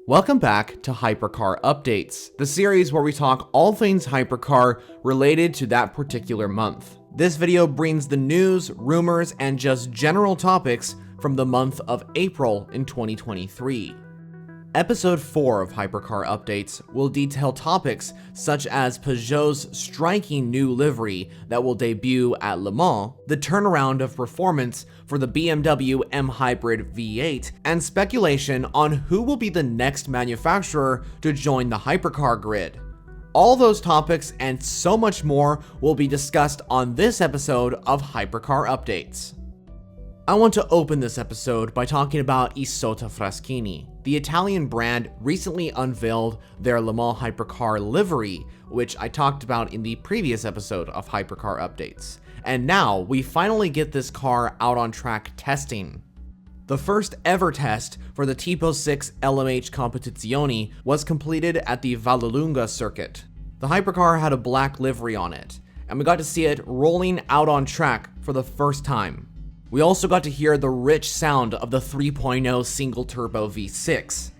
Welcome back to Hypercar Updates, the series where we talk all things hypercar related to that particular month. This video brings the news, rumors, and just general topics from the month of April in 2023. Episode 4 of Hypercar Updates will detail topics such as Peugeot's striking new livery that will debut at Le Mans, the turnaround of performance for the BMW M Hybrid V8, and speculation on who will be the next manufacturer to join the hypercar grid. All those topics and so much more will be discussed on this episode of Hypercar Updates. I want to open this episode by talking about Isotta Fraschini. The Italian brand recently unveiled their Le Mans hypercar livery, which I talked about in the previous episode of Hypercar Updates. And now we finally get this car out on track testing. The first ever test for the Tipo 6 LMH Competizione was completed at the Vallelunga circuit. The hypercar had a black livery on it, and we got to see it rolling out on track for the first time. We also got to hear the rich sound of the 3.0 single-turbo V6.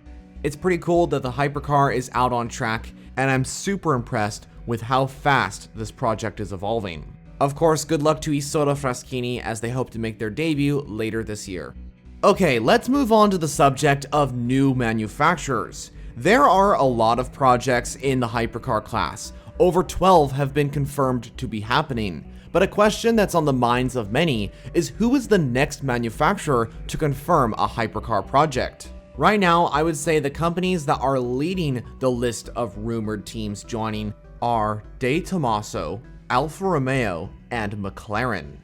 It's pretty cool that the hypercar is out on track, and I'm super impressed with how fast this project is evolving. Of course, good luck to Isotta Fraschini as they hope to make their debut later this year. Okay, let's move on to the subject of new manufacturers. There are a lot of projects in the hypercar class. Over 12 have been confirmed to be happening. But a question that's on the minds of many is who is the next manufacturer to confirm a hypercar project? Right now, I would say the companies that are leading the list of rumored teams joining are De Tomaso, Alfa Romeo, and McLaren.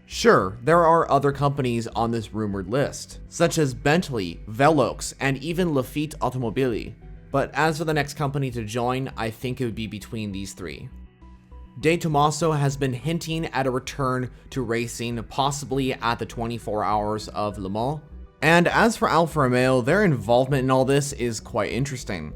Sure, there are other companies on this rumored list, such as Bentley, Velox, and even Lafitte Automobili. But as for the next company to join, I think it would be between these three. De Tomaso has been hinting at a return to racing, possibly at the 24 Hours of Le Mans. And as for Alfa Romeo, their involvement in all this is quite interesting.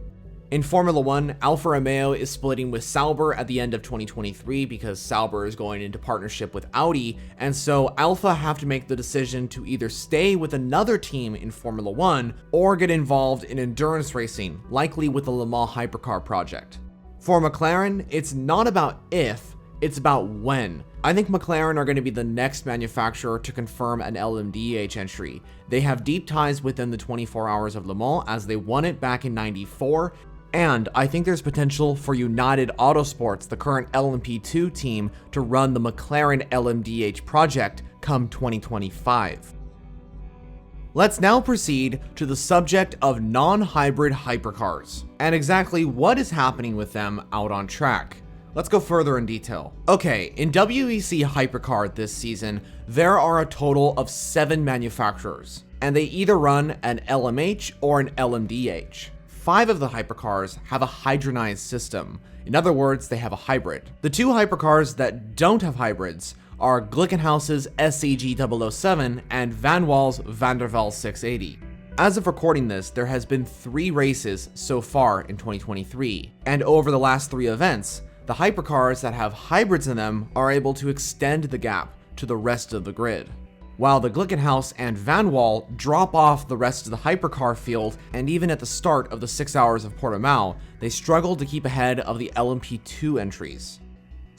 In Formula 1, Alfa Romeo is splitting with Sauber at the end of 2023 because Sauber is going into partnership with Audi, and so Alfa have to make the decision to either stay with another team in Formula 1 or get involved in endurance racing, likely with the Le Mans hypercar project. For McLaren, it's not about if, it's about when. I think McLaren are going to be the next manufacturer to confirm an LMDH entry. They have deep ties within the 24 Hours of Le Mans as they won it back in '94, and I think there's potential for United Autosports, the current LMP2 team, to run the McLaren LMDH project come 2025. Let's now proceed to the subject of non-hybrid hypercars, and exactly what is happening with them out on track. Let's go further in detail. Okay, in WEC Hypercar this season, there are a total of 7 manufacturers, and they either run an LMH or an LMDH. 5 of the hypercars have a hydronized system. In other words, they have a hybrid. The 2 hypercars that don't have hybrids are Glickenhaus's SCG-007 and Van Wall's Van der Waals 680. As of recording this, there has been 3 races so far in 2023, and over the last 3 events, the hypercars that have hybrids in them are able to extend the gap to the rest of the grid, while the Glickenhaus and Van Wall drop off the rest of the hypercar field, and even at the start of the 6 Hours of Portimao, they struggle to keep ahead of the LMP2 entries.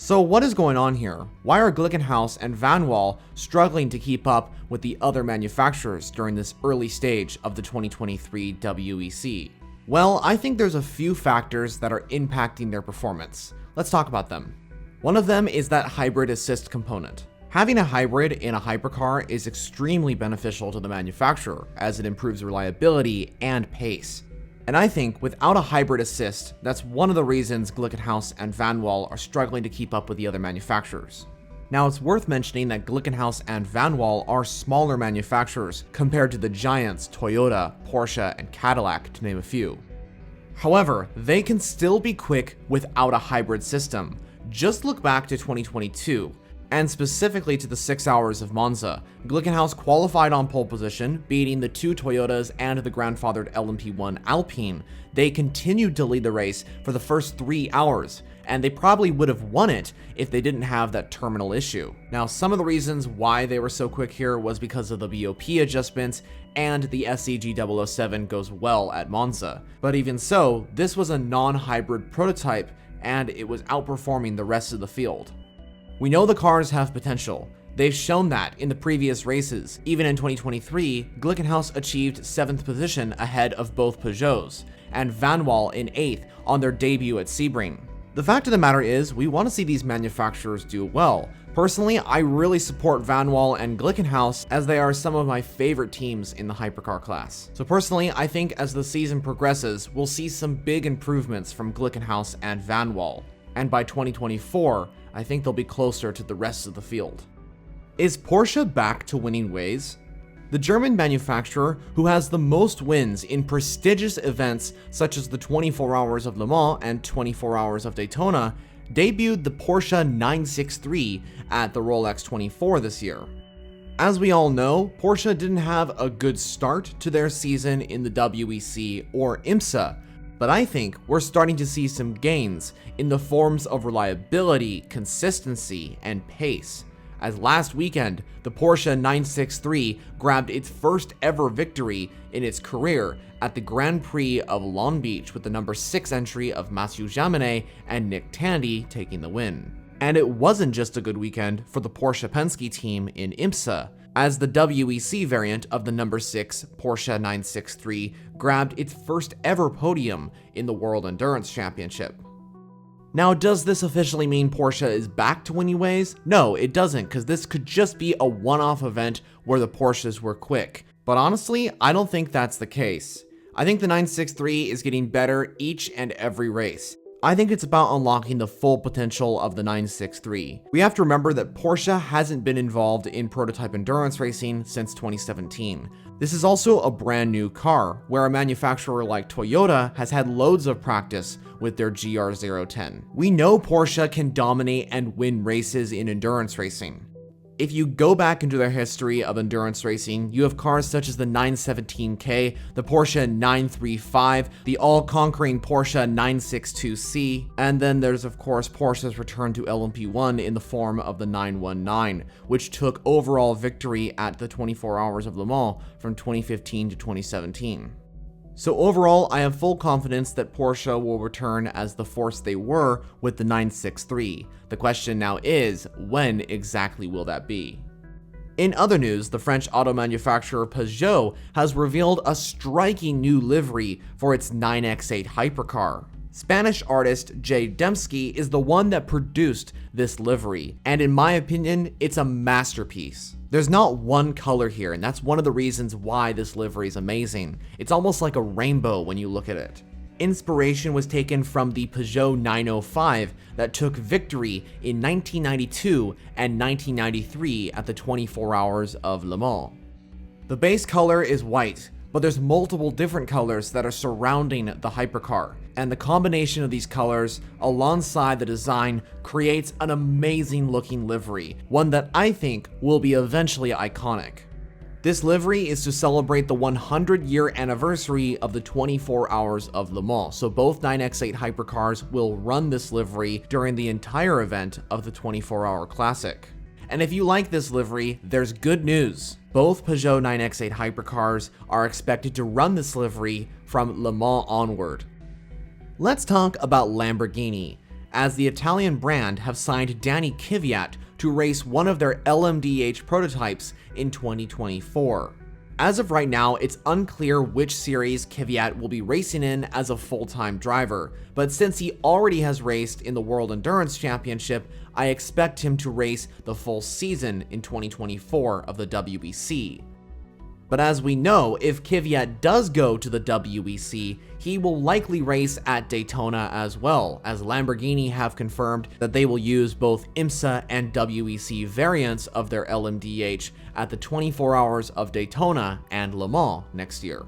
So what is going on here? Why are Glickenhaus and Van Wall struggling to keep up with the other manufacturers during this early stage of the 2023 WEC? Well, I think there's a few factors that are impacting their performance. Let's talk about them. One of them is that hybrid assist component. Having a hybrid in a hypercar is extremely beneficial to the manufacturer as it improves reliability and pace. And I think without a hybrid assist, that's one of the reasons Glickenhaus and Van Wall are struggling to keep up with the other manufacturers. Now, it's worth mentioning that Glickenhaus and Van Wall are smaller manufacturers compared to the giants Toyota, Porsche, and Cadillac, to name a few. However, they can still be quick without a hybrid system. Just look back to 2022. and specifically to the 6 hours of Monza. Glickenhaus qualified on pole position, beating the 2 Toyotas and the grandfathered LMP1 Alpine. They continued to lead the race for the first 3 hours, and they probably would have won it if they didn't have that terminal issue. Now, some of the reasons why they were so quick here was because of the BOP adjustments, and the SCG-007 goes well at Monza. But even so, this was a non-hybrid prototype, and it was outperforming the rest of the field. We know the cars have potential. They've shown that in the previous races. Even in 2023, Glickenhaus achieved 7th position ahead of both Peugeots, and Vanwall in 8th on their debut at Sebring. The fact of the matter is, we want to see these manufacturers do well. Personally, I really support Vanwall and Glickenhaus, as they are some of my favorite teams in the hypercar class. So personally, I think as the season progresses, we'll see some big improvements from Glickenhaus and Vanwall. And by 2024, I think they'll be closer to the rest of the field. Is Porsche back to winning ways? The German manufacturer, who has the most wins in prestigious events such as the 24 Hours of Le Mans and 24 Hours of Daytona, debuted the Porsche 963 at the Rolex 24 this year. As we all know, Porsche didn't have a good start to their season in the WEC or IMSA, but I think we're starting to see some gains in the forms of reliability, consistency, and pace. As last weekend, the Porsche 963 grabbed its first ever victory in its career at the Grand Prix of Long Beach, with the number 6 entry of Mathieu Jaminet and Nick Tandy taking the win. And it wasn't just a good weekend for the Porsche Penske team in IMSA, as the WEC variant of the number 6 Porsche 963 grabbed its first ever podium in the World Endurance Championship. Now, does this officially mean Porsche is back to winning ways? No, it doesn't, because this could just be a one-off event where the Porsches were quick. But honestly, I don't think that's the case. I think the 963 is getting better each and every race. I think it's about unlocking the full potential of the 963. We have to remember that Porsche hasn't been involved in prototype endurance racing since 2017. This is also a brand new car, where a manufacturer like Toyota has had loads of practice with their GR010. We know Porsche can dominate and win races in endurance racing. If you go back into their history of endurance racing, you have cars such as the 917K, the Porsche 935, the all-conquering Porsche 962C, and then there's of course Porsche's return to LMP1 in the form of the 919, which took overall victory at the 24 Hours of Le Mans from 2015 to 2017. So overall, I have full confidence that Porsche will return as the force they were with the 963. The question now is, when exactly will that be? In other news, the French auto manufacturer Peugeot has revealed a striking new livery for its 9X8 hypercar. Spanish artist Jay Dembski is the one that produced this livery, and in my opinion, it's a masterpiece. There's not one color here, and that's one of the reasons why this livery is amazing. It's almost like a rainbow when you look at it. Inspiration was taken from the Peugeot 905 that took victory in 1992 and 1993 at the 24 Hours of Le Mans. The base color is white, but there's multiple different colors that are surrounding the hypercar, and the combination of these colors alongside the design creates an amazing looking livery, one that I think will be eventually iconic. This livery is to celebrate the 100-year anniversary of the 24 Hours of Le Mans, so both 9X8 hypercars will run this livery during the entire event of the 24-hour classic. And if you like this livery, there's good news. Both Peugeot 9X8 hypercars are expected to run this livery from Le Mans onward. Let's talk about Lamborghini, as the Italian brand have signed Danny Kvyat to race one of their LMDH prototypes in 2024. As of right now, it's unclear which series Kvyat will be racing in as a full-time driver, but since he already has raced in the World Endurance Championship, I expect him to race the full season in 2024 of the WEC. But as we know, if Kvyat does go to the WEC, he will likely race at Daytona as well, as Lamborghini have confirmed that they will use both IMSA and WEC variants of their LMDH at the 24 Hours of Daytona and Le Mans next year.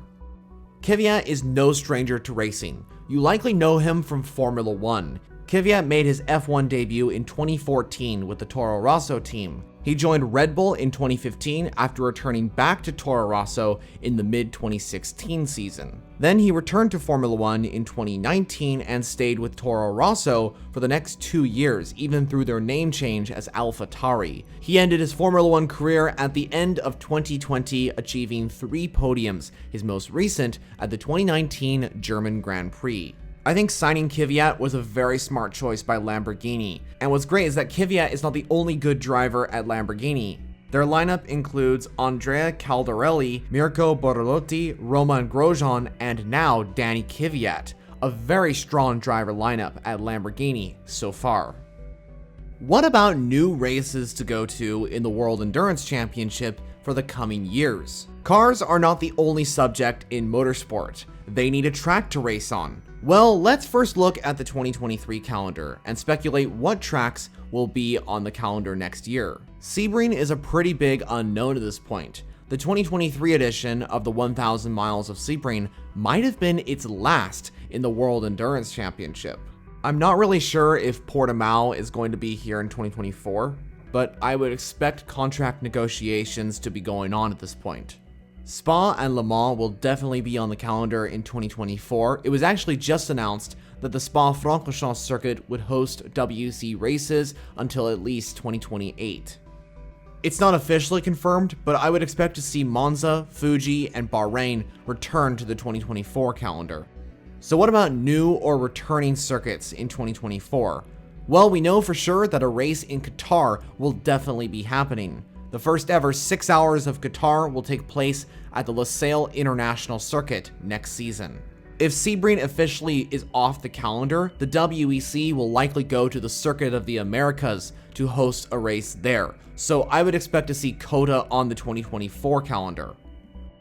Kvyat is no stranger to racing. You likely know him from Formula 1. Kvyat made his F1 debut in 2014 with the Toro Rosso team. He joined Red Bull in 2015 after returning back to Toro Rosso in the mid-2016 season. Then he returned to Formula 1 in 2019 and stayed with Toro Rosso for the next 2 years, even through their name change as AlphaTauri. He ended his Formula 1 career at the end of 2020, achieving 3 podiums, his most recent at the 2019 German Grand Prix. I think signing Kvyat was a very smart choice by Lamborghini, and what's great is that Kvyat is not the only good driver at Lamborghini. Their lineup includes Andrea Caldarelli, Mirko Bortolotti, Roman Grosjean, and now Danny Kvyat, a very strong driver lineup at Lamborghini so far. What about new races to go to in the World Endurance Championship for the coming years? Cars are not the only subject in motorsport. They need a track to race on. Well, let's first look at the 2023 calendar and speculate what tracks will be on the calendar next year. Sebring is a pretty big unknown at this point. The 2023 edition of the 1000 miles of Sebring might have been its last in the World Endurance Championship. I'm not really sure if Portimao is going to be here in 2024, but I would expect contract negotiations to be going on at this point. Spa and Le Mans will definitely be on the calendar in 2024. It was actually just announced that the Spa-Francorchamps circuit would host WEC races until at least 2028. It's not officially confirmed, but I would expect to see Monza, Fuji, and Bahrain return to the 2024 calendar. So what about new or returning circuits in 2024? Well, we know for sure that a race in Qatar will definitely be happening. The first ever 6 hours of Qatar will take place at the Losail International Circuit next season. If Sebring officially is off the calendar, the WEC will likely go to the Circuit of the Americas to host a race there, so I would expect to see COTA on the 2024 calendar.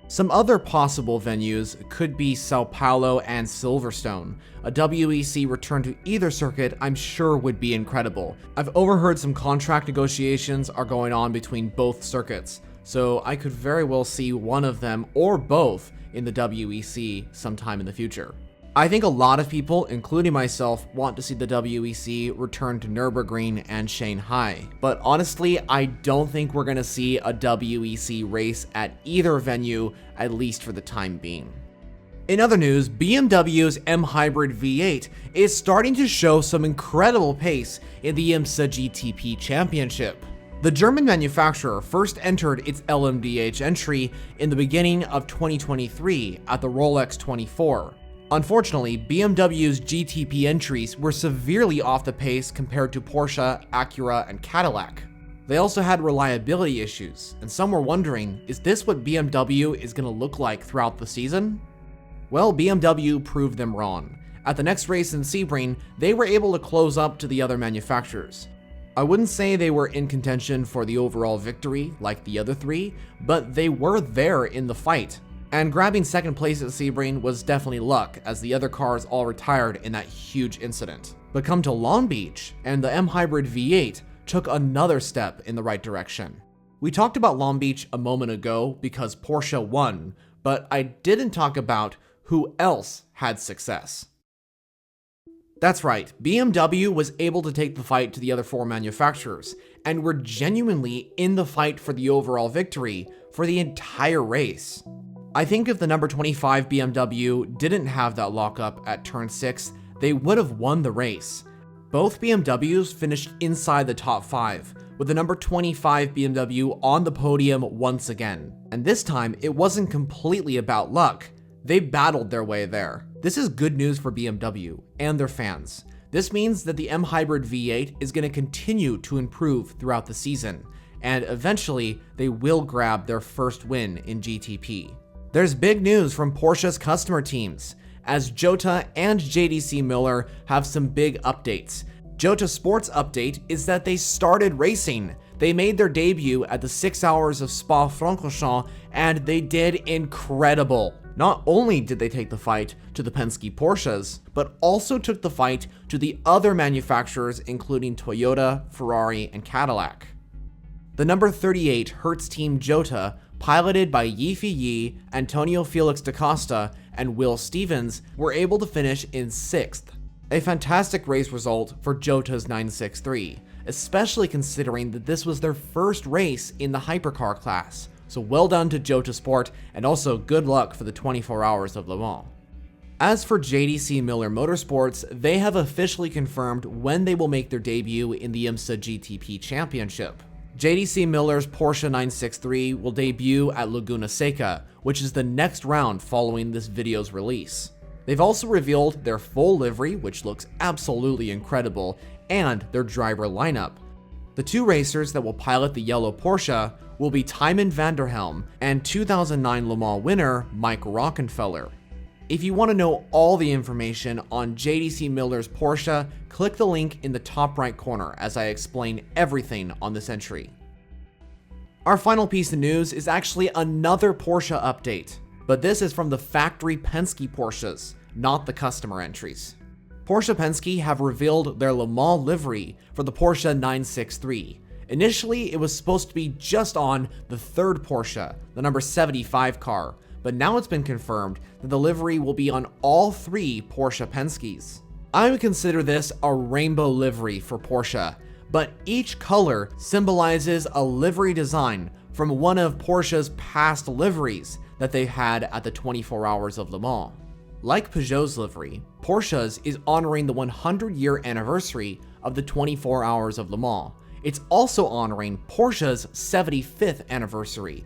Some other possible venues could be Sao Paulo and Silverstone. A WEC return to either circuit I'm sure would be incredible. I've overheard some contract negotiations are going on between both circuits, so I could very well see one of them or both in the WEC sometime in the future. I think a lot of people, including myself, want to see the WEC return to Nürburgring and Shanghai. But honestly, I don't think we're going to see a WEC race at either venue, at least for the time being. In other news, BMW's M Hybrid V8 is starting to show some incredible pace in the IMSA GTP Championship. The German manufacturer first entered its LMDH entry in the beginning of 2023 at the Rolex 24. Unfortunately, BMW's GTP entries were severely off the pace compared to Porsche, Acura, and Cadillac. They also had reliability issues, and some were wondering, is this what BMW is going to look like throughout the season? Well, BMW proved them wrong. At the next race in Sebring, they were able to close up to the other manufacturers. I wouldn't say they were in contention for the overall victory like the other three, but they were there in the fight. And grabbing second place at Sebring was definitely luck, as the other cars all retired in that huge incident. But come to Long Beach, and the M Hybrid V8 took another step in the right direction. We talked about Long Beach a moment ago because Porsche won, but I didn't talk about who else had success. That's right, BMW was able to take the fight to the other 4 manufacturers, and were genuinely in the fight for the overall victory for the entire race. I think if the number 25 BMW didn't have that lockup at turn 6, they would have won the race. Both BMWs finished inside the top 5, with the number 25 BMW on the podium once again. And this time, it wasn't completely about luck. They battled their way there. This is good news for BMW and their fans. This means that the M Hybrid V8 is going to continue to improve throughout the season, and eventually they will grab their first win in GTP. There's big news from Porsche's customer teams, as Jota and JDC Miller have some big updates. Jota Sports' update is that they started racing. They made their debut at the 6 hours of Spa-Francorchamps, and they did incredible. Not only did they take the fight to the Penske Porsches, but also took the fight to the other manufacturers including Toyota, Ferrari, and Cadillac. The number 38 Hertz team Jota, piloted by Yifi Yi, Antonio Felix da Costa, and Will Stevens, were able to finish in 6th. A fantastic race result for Jota's 963, especially considering that this was their first race in the hypercar class. So well done to Jota Sport, and also good luck for the 24 hours of Le Mans. As for JDC Miller Motorsports, they have officially confirmed when they will make their debut in the IMSA GTP Championship. JDC Miller's Porsche 963 will debut at Laguna Seca, which is the next round following this video's release. They've also revealed their full livery, which looks absolutely incredible, and their driver lineup. The two racers that will pilot the yellow Porsche will be Tijmen van der Helm and 2009 Le Mans winner Mike Rockenfeller. If you want to know all the information on JDC Miller's Porsche, click the link in the top right corner as I explain everything on this entry. Our final piece of news is actually another Porsche update, but this is from the factory Penske Porsches, not the customer entries. Porsche Penske have revealed their Le Mans livery for the Porsche 963. Initially, it was supposed to be just on the third Porsche, the number 75 car, but now it's been confirmed that the livery will be on all three Porsche Penskes. I would consider this a rainbow livery for Porsche, but each color symbolizes a livery design from one of Porsche's past liveries that they've had at the 24 hours of Le Mans. Like Peugeot's livery, Porsche's is honoring the 100-year anniversary of the 24 hours of Le Mans. It's also honoring Porsche's 75th anniversary.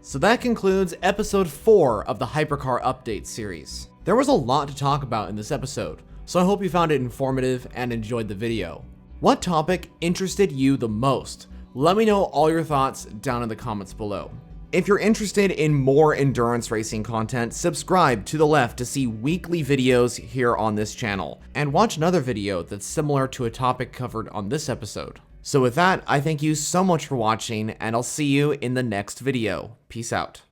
So that concludes episode 4 of the Hypercar Updates series. There was a lot to talk about in this episode, so I hope you found it informative and enjoyed the video. What topic interested you the most? Let me know all your thoughts down in the comments below. If you're interested in more endurance racing content, subscribe to the left to see weekly videos here on this channel, and watch another video that's similar to a topic covered on this episode. So with that, I thank you so much for watching, and I'll see you in the next video. Peace out.